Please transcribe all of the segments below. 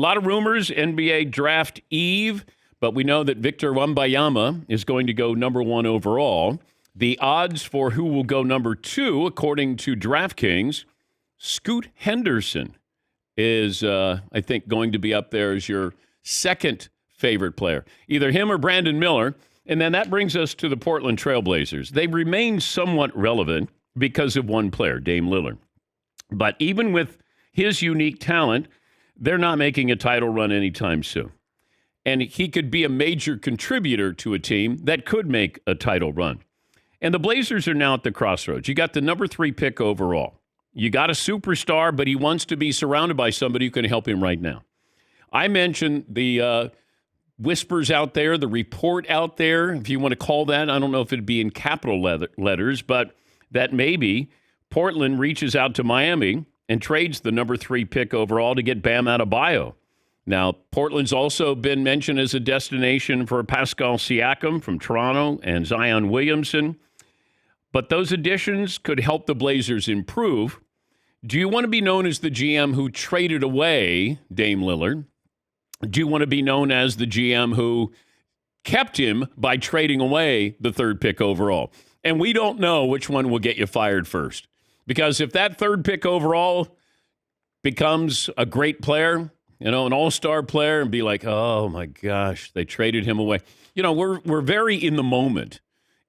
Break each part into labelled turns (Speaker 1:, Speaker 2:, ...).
Speaker 1: A lot of rumors, NBA draft eve, but we know that Victor Wembanyama is going to go number 1 overall. The odds for who will go number 2, according to DraftKings, Scoot Henderson is, I think, going to be up there as your second favorite player. Either him or Brandon Miller. And then that brings us to the Portland Trailblazers. They remain somewhat relevant because of one player, Dame Lillard. But even with his unique talent, they're not making a title run anytime soon. And he could be a major contributor to a team that could make a title run. And the Blazers are now at the crossroads. You got the number 3 pick overall. You got a superstar, but he wants to be surrounded by somebody who can help him right now. I mentioned the whispers out there, the report out there, if you want to call that. I don't know if it'd be in capital letters, but that maybe Portland reaches out to Miami and trades the number 3 pick overall to get Bam Adebayo. Now, Portland's also been mentioned as a destination for Pascal Siakam from Toronto and Zion Williamson. But those additions could help the Blazers improve. Do you want to be known as the GM who traded away Dame Lillard? Do you want to be known as the GM who kept him by trading away the 3rd pick overall? And we don't know which one will get you fired first. Because if that 3rd pick overall becomes a great player, an all-star player, and be like, oh my gosh, they traded him away. We're very in the moment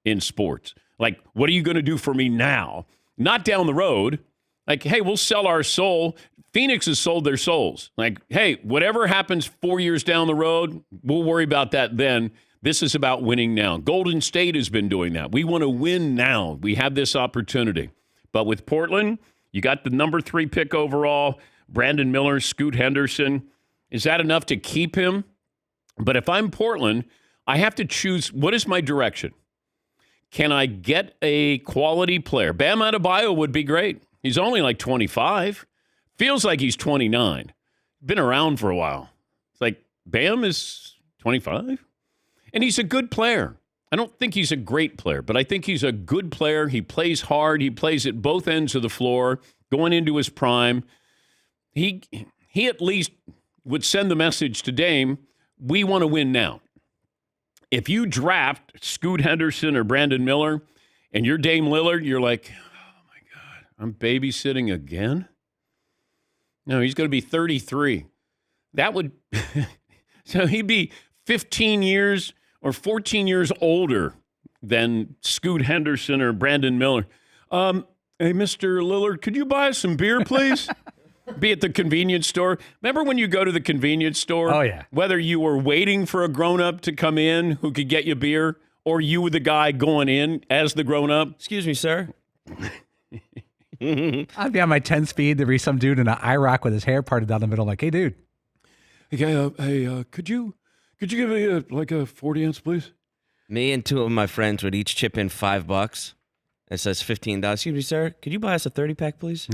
Speaker 1: in sports. Like, what are you going to do for me now? Not down the road. Like, hey, we'll sell our soul. Phoenix has sold their souls. Like, hey, whatever happens 4 years down the road, we'll worry about that then. This is about winning now. Golden State has been doing that. We want to win now. We have this opportunity. But with Portland, you got the number 3 pick overall, Brandon Miller, Scoot Henderson. Is that enough to keep him? But if I'm Portland, I have to choose, what is my direction? Can I get a quality player? Bam Adebayo would be great. He's only like 25. Feels like he's 29. Been around for a while. It's like, Bam is 25? And he's a good player. I don't think he's a great player, but I think he's a good player. He plays hard. He plays at both ends of the floor, going into his prime. He at least would send the message to Dame, we want to win now. If you draft Scoot Henderson or Brandon Miller and you're Dame Lillard, you're like, oh, my God, I'm babysitting again? No, he's going to be 33. That would – so he'd be 15 years or 14 years older than Scoot Henderson or Brandon Miller. Hey, Mr. Lillard, could you buy us some beer, please? Be at the convenience store. Remember when you go to the convenience store?
Speaker 2: Oh, yeah.
Speaker 1: Whether you were waiting for a grown-up to come in who could get you beer, or you were the guy going in as the grown-up.
Speaker 3: Excuse me, sir.
Speaker 2: I'd be on my 10 speed. There'd be some dude in an IROC with his hair parted down the middle. Like, hey, dude.
Speaker 1: Hey, could you give me a 40 ounce, please?
Speaker 3: Me and 2 of my friends would each chip in $5. It says $15. Excuse me, sir. Could you buy us a 30-pack, please?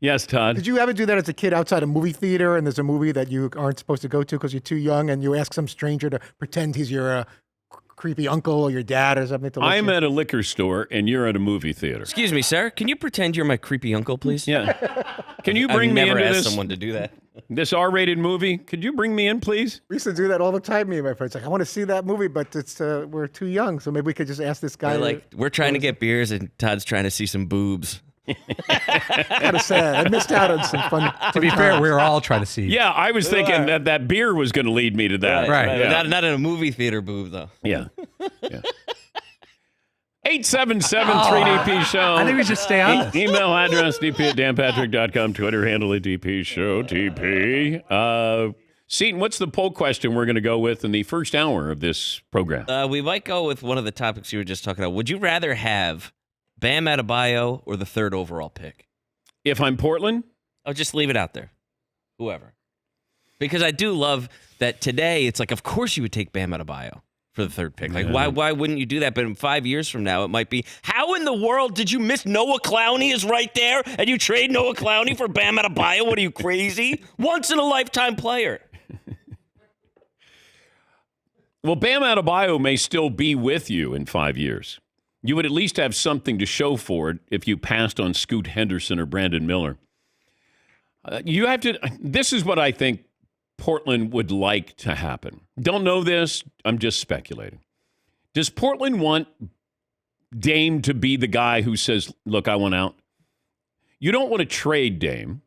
Speaker 1: Yes, Todd.
Speaker 4: Did you ever do that as a kid outside a movie theater and there's a movie that you aren't supposed to go to because you're too young and you ask some stranger to pretend he's your creepy uncle or your dad or something?
Speaker 1: I'm at a liquor store and you're at a movie theater.
Speaker 3: Excuse me, sir. Can you pretend you're my creepy uncle, please?
Speaker 1: Yeah. Can you bring me into
Speaker 3: I've never
Speaker 1: this?
Speaker 3: asked someone to do that.
Speaker 1: This R-rated movie? Could you bring me in, please?
Speaker 4: We used to do that all the time, me and my friends. Like, I want to see that movie, but it's we're too young, so maybe we could just ask this guy.
Speaker 3: We're trying to get beers and Todd's trying to see some boobs.
Speaker 4: Kind of sad. I missed out on some fun.
Speaker 2: To be fair, we were all trying to see.
Speaker 1: Yeah, I was thinking that beer was going to lead me to that.
Speaker 2: Right.
Speaker 1: Yeah.
Speaker 3: Not in a movie theater boob, though.
Speaker 1: Yeah. 877-3DP Show.
Speaker 2: I think we should stay on this.
Speaker 1: Email address, dp@danpatrick.com. Twitter handle at DP Show, DP. Seton, what's the poll question we're going to go with in the first hour of this program?
Speaker 3: We might go with one of the topics you were just talking about. Would you rather have Bam Adebayo or the 3rd overall pick?
Speaker 1: If I'm Portland?
Speaker 3: I'll just leave it out there. Whoever. Because I do love that today, it's like, of course you would take Bam Adebayo for the 3rd pick. Like, why wouldn't you do that? But in 5 years from now, it might be, how in the world did you miss Noah Clowney is right there, and you trade Noah Clowney for Bam Adebayo? What are you, crazy? Once-in-a-lifetime player.
Speaker 1: Well, Bam Adebayo may still be with you in 5 years. You would at least have something to show for it if you passed on Scoot Henderson or Brandon Miller. You have to. This is what I think Portland would like to happen. Don't know this. I'm just speculating. Does Portland want Dame to be the guy who says, look, I want out? You don't want to trade Dame.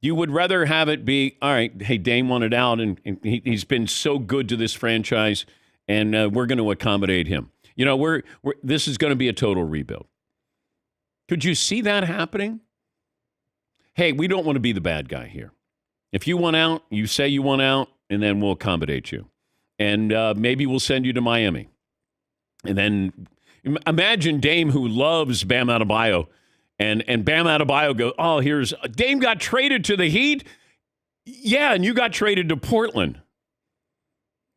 Speaker 1: You would rather have it be, all right, hey, Dame wanted out, and he's been so good to this franchise, and we're going to accommodate him. You know, this is going to be a total rebuild. Could you see that happening? Hey, we don't want to be the bad guy here. If you want out, you say you want out, and then we'll accommodate you. And maybe we'll send you to Miami. And then imagine Dame, who loves Bam Adebayo, and Bam Adebayo goes, oh, here's Dame got traded to the Heat. Yeah, and you got traded to Portland.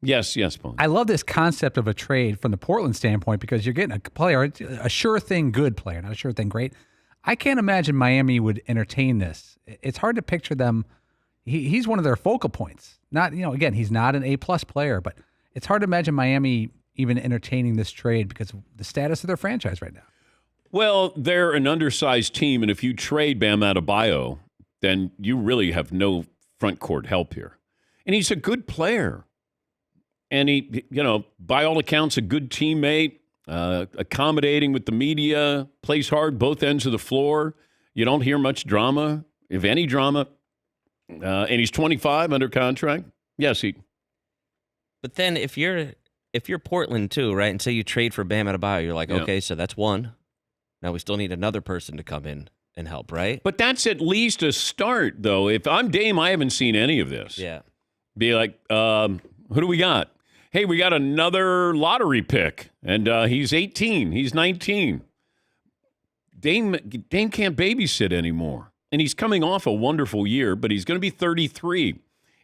Speaker 1: Yes, Paul.
Speaker 2: I love this concept of a trade from the Portland standpoint because you're getting a player, a sure thing good player, not a sure thing great. I can't imagine Miami would entertain this. It's hard to picture them. He's one of their focal points. Not, again, he's not an A-plus player, but it's hard to imagine Miami even entertaining this trade because of the status of their franchise right now.
Speaker 1: Well, they're an undersized team, and if you trade Bam Adebayo, then you really have no front court help here. And he's a good player. And he, by all accounts, a good teammate, accommodating with the media, plays hard both ends of the floor. You don't hear much drama, if any drama. And he's 25 under contract. Yes,
Speaker 3: But then if you're Portland too, right, and say you trade for Bam Adebayo, you're like, okay, so that's one. Now we still need another person to come in and help, right?
Speaker 1: But that's at least a start, though. If I'm Dame, I haven't seen any of this.
Speaker 3: Yeah.
Speaker 1: Be like, who do we got? Hey, we got another lottery pick, and he's 18. He's 19. Dame can't babysit anymore. And he's coming off a wonderful year, but he's going to be 33.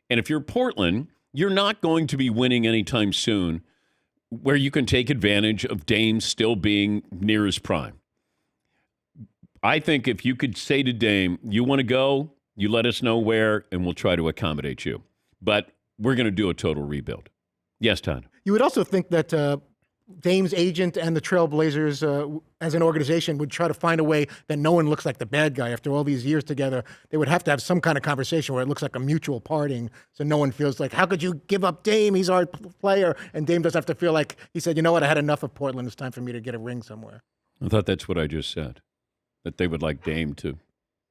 Speaker 1: And if you're Portland, you're not going to be winning anytime soon where you can take advantage of Dame still being near his prime. I think if you could say to Dame, you want to go, you let us know where, and we'll try to accommodate you. But we're going to do a total rebuild. Yes, Todd.
Speaker 4: You would also think that Dame's agent and the Trailblazers as an organization would try to find a way that no one looks like the bad guy after all these years together. They would have to have some kind of conversation where it looks like a mutual parting so no one feels like, how could you give up Dame? He's our player. And Dame doesn't have to feel like he said, you know what, I had enough of Portland. It's time for me to get a ring somewhere.
Speaker 1: I thought that's what I just said, that they would like Dame to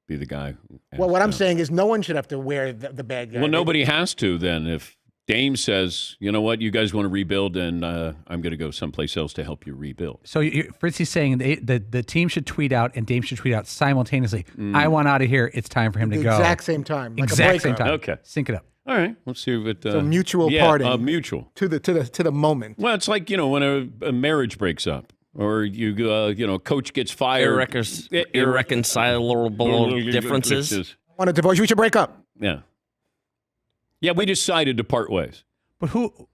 Speaker 1: be the guy.
Speaker 4: Well, what I'm saying is no one should have to wear the bad guy.
Speaker 1: Well, nobody has to then. If Dame says, you know what, you guys want to rebuild, and I'm going to go someplace else to help you rebuild.
Speaker 2: So Fritzy's saying the team should tweet out and Dame should tweet out simultaneously, I want out of here. It's time for him to go.
Speaker 4: Exact same time. Like
Speaker 2: exact same time.
Speaker 1: Okay.
Speaker 2: Sync it up.
Speaker 1: All right. Let's see if it...
Speaker 4: so mutual parting.
Speaker 1: Mutual.
Speaker 4: To the moment.
Speaker 1: Well, it's like, when a marriage breaks up. Or coach gets fired.
Speaker 3: Irreconcilable differences.
Speaker 4: Want a divorce? We should break up.
Speaker 1: Yeah. Yeah, we decided to part ways.
Speaker 2: But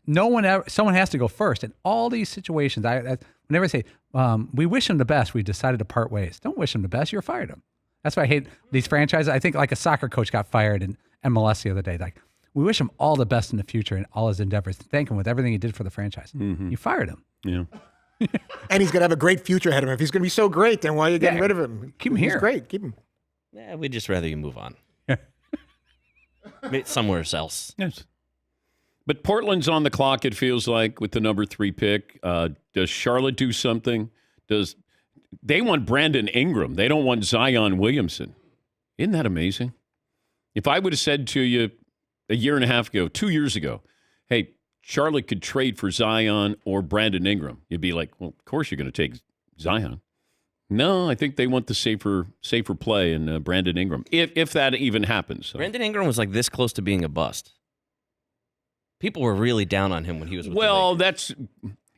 Speaker 2: someone has to go first. In all these situations, whenever I say, we wish him the best, we decided to part ways. Don't wish him the best, you're fired him. That's why I hate these franchises. I think like a soccer coach got fired in MLS the other day. Like, we wish him all the best in the future and all his endeavors. Thank him with everything he did for the franchise. Mm-hmm. You fired him.
Speaker 1: Yeah.
Speaker 4: And he's going to have a great future ahead of him. If he's going to be so great, then why are you getting rid of him?
Speaker 2: Keep him here.
Speaker 4: He's great. Keep him.
Speaker 3: Yeah, we'd just rather you move on. Somewhere else.
Speaker 1: Yes. But Portland's on the clock, it feels like, with the number 3 pick. Does Charlotte do something? They want Brandon Ingram. They don't want Zion Williamson. Isn't that amazing? If I would have said to you a year and a half ago, 2 years ago, hey, Charlotte could trade for Zion or Brandon Ingram, you'd be like, well, of course you're going to take Zion. No, I think they want the safer play in Brandon Ingram, if that even happens. So.
Speaker 3: Brandon Ingram was like this close to being a bust. People were really down on him when he was with the Lakers.
Speaker 1: That's,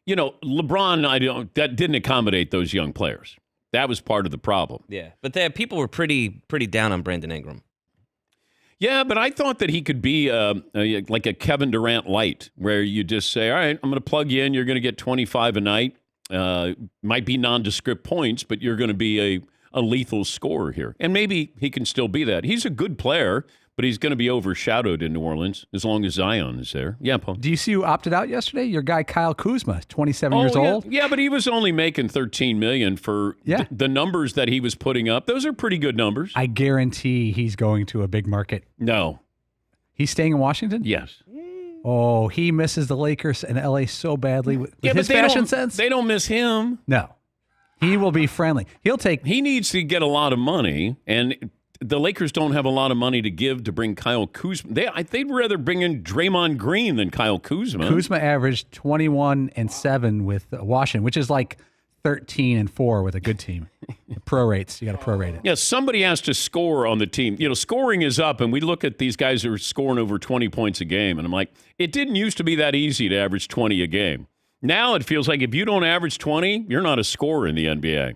Speaker 1: LeBron, that didn't accommodate those young players. That was part of the problem.
Speaker 3: Yeah, but people were pretty down on Brandon Ingram.
Speaker 1: Yeah, but I thought that he could be like a Kevin Durant light, where you just say, all right, I'm going to plug you in. You're going to get 25 a night. Might be nondescript points, but you're going to be a lethal scorer here. And maybe he can still be that. He's a good player, but he's going to be overshadowed in New Orleans as long as Zion is there. Yeah, Paul.
Speaker 2: Do you see who opted out yesterday? Your guy Kyle Kuzma, 27 years old.
Speaker 1: Yeah, but he was only making $13 million for the numbers that he was putting up. Those are pretty good numbers.
Speaker 2: I guarantee he's going to a big market.
Speaker 1: No.
Speaker 2: He's staying in Washington?
Speaker 1: Yes.
Speaker 2: Oh, he misses the Lakers and LA so badly with
Speaker 1: Yeah,
Speaker 2: his
Speaker 1: but
Speaker 2: fashion sense.
Speaker 1: They don't miss him.
Speaker 2: No. He will be friendly.
Speaker 1: He needs to get a lot of money, and the Lakers don't have a lot of money to give to bring Kyle Kuzma. They'd rather bring in Draymond Green than Kyle Kuzma.
Speaker 2: Kuzma averaged 21-7 with Washington, which is like 13-4 with a good team. Pro rates, you got to prorate it.
Speaker 1: Yeah, somebody has to score on the team. You know, scoring is up, and we look at these guys who are scoring over 20 points a game, and I'm like, it didn't used to be that easy to average 20 a game. Now it feels like if you don't average 20, you're not a scorer in the NBA.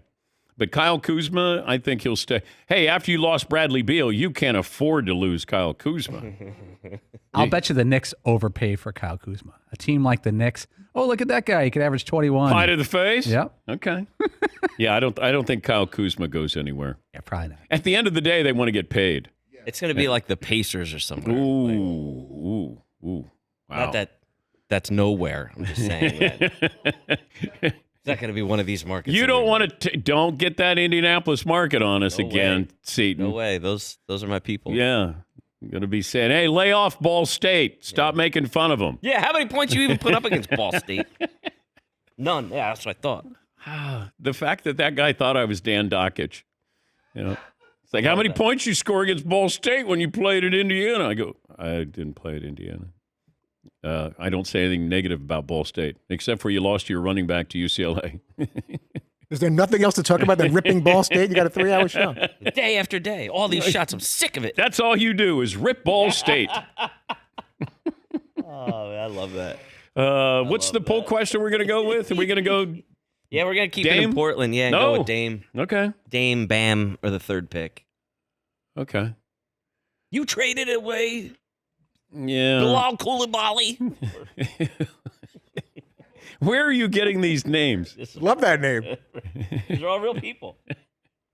Speaker 1: But Kyle Kuzma, I think he'll stay. Hey, after you lost Bradley Beal, you can't afford to lose Kyle Kuzma.
Speaker 2: I'll bet you the Knicks overpay for Kyle Kuzma. A team like the Knicks, oh, look at that guy. He could average 21.
Speaker 1: Pie to the face?
Speaker 2: Yep.
Speaker 1: Okay. Yeah, I don't think Kyle Kuzma goes anywhere.
Speaker 2: Yeah, probably not.
Speaker 1: At the end of the day, they want to get paid.
Speaker 3: It's going to be like the Pacers or something.
Speaker 1: Ooh. Wow.
Speaker 3: Not that that's nowhere. I'm just saying that. It's not going to be one of these markets.
Speaker 1: You don't want to. Don't get that Indianapolis market on us again, Seton.
Speaker 3: No way. Those are my people.
Speaker 1: Yeah. I'm going to be saying, hey, lay off Ball State. Stop making fun of them.
Speaker 3: Yeah, how many points you even put up against Ball State? None. Yeah, that's what I thought.
Speaker 1: The fact that guy thought I was Dan Dockich. You know, it's like, how many points you score against Ball State when you played at Indiana? I go, I didn't play at Indiana. I don't say anything negative about Ball State, except for you lost your running back to UCLA.
Speaker 4: Is there nothing else to talk about than ripping Ball State? You got a 3-hour show.
Speaker 3: Day after day. All these shots. I'm sick of it.
Speaker 1: That's all you do is rip Ball State.
Speaker 3: Oh, I love that.
Speaker 1: What's the poll question we're going to go with? Are we going to go?
Speaker 3: Yeah, we're going to keep it
Speaker 1: Dame?
Speaker 3: in Portland. Yeah, and go with Dame.
Speaker 1: Okay.
Speaker 3: Dame, Bam, or the third pick.
Speaker 1: Okay.
Speaker 3: You traded away
Speaker 1: Yeah.
Speaker 3: Bilal Coulibaly.
Speaker 1: Where are you getting these names?
Speaker 4: Love that name.
Speaker 3: These are all real people.